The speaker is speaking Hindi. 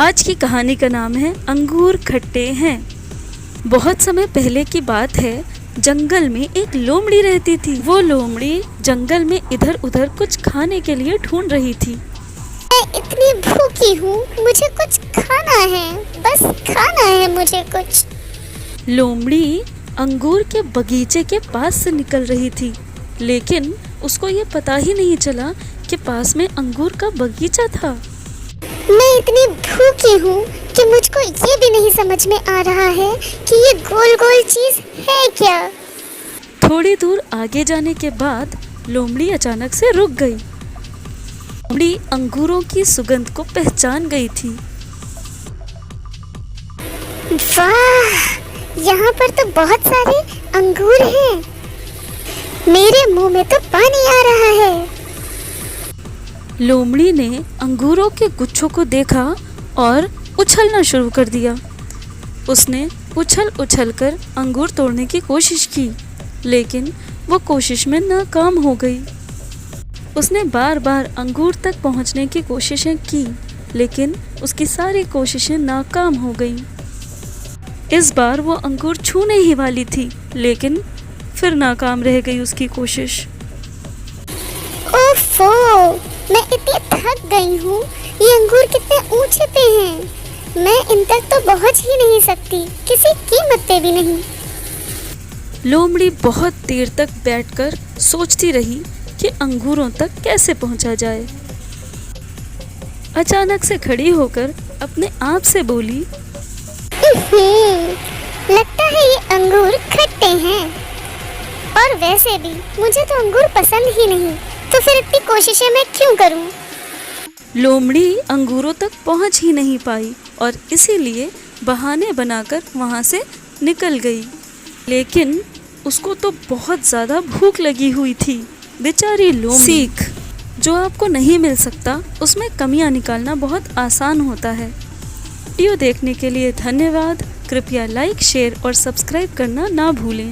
आज की कहानी का नाम है अंगूर खट्टे हैं। बहुत समय पहले की बात है, जंगल में एक लोमड़ी रहती थी। वो लोमड़ी जंगल में इधर उधर कुछ खाने के लिए ढूंढ रही थी। मैं इतनी भूखी हूँ, मुझे कुछ खाना है, बस खाना है मुझे कुछ। लोमड़ी अंगूर के बगीचे के पास से निकल रही थी, लेकिन उसको ये पता ही नहीं चला कि पास में अंगूर का बगीचा था। मैं इतनी भूखी हूँ कि मुझको ये भी नहीं समझ में आ रहा है कि ये गोल गोल चीज है क्या। थोड़ी दूर आगे जाने के बाद लोमड़ी अचानक से रुक गई। लोमड़ी अंगूरों की सुगंध को पहचान गई थी। वाह, यहाँ पर तो बहुत सारे अंगूर हैं। मेरे मुंह में तो पानी आ रहा है। लोमड़ी ने अंगूरों के गुच्छों को देखा और उछलना शुरू कर दिया। उसने उछल उछल कर अंगूर तोड़ने की कोशिश की, लेकिन वो कोशिश में नाकाम हो गई। उसने बार बार अंगूर तक पहुंचने की कोशिशें की, लेकिन उसकी सारी कोशिशें नाकाम हो गईं। इस बार वो अंगूर छूने ही वाली थी, लेकिन फिर नाकाम रह गई उसकी कोशिश। ओफो, मैं इतनी थक गई हूँ। ये अंगूर कितने ऊंचे पे हैं। मैं इन तक तो पहुँच ही नहीं सकती, किसी कीमत पे भी नहीं। लोमड़ी बहुत देर तक बैठकर सोचती रही कि अंगूरों तक कैसे पहुंचा जाए। अचानक से खड़ी होकर अपने आप से बोली, लगता है ये अंगूर खट्टे हैं, और वैसे भी मुझे तो अंगूर पसंद ही नहीं, तो फिर इतनी कोशिशें मैं क्यों करूं? लोमड़ी अंगूरों तक पहुंच ही नहीं पाई और इसीलिए बहाने बनाकर वहां से निकल गई। लेकिन उसको तो बहुत ज़्यादा भूख लगी हुई थी। बेचारी लोमड़ी। सीख: जो आपको नहीं मिल सकता उसमें कमियां निकालना बहुत आसान होता है। वीडियो देखने के लिए धन्यवाद। कृपया लाइक, शेयर और सब्सक्राइब करना ना भूलें।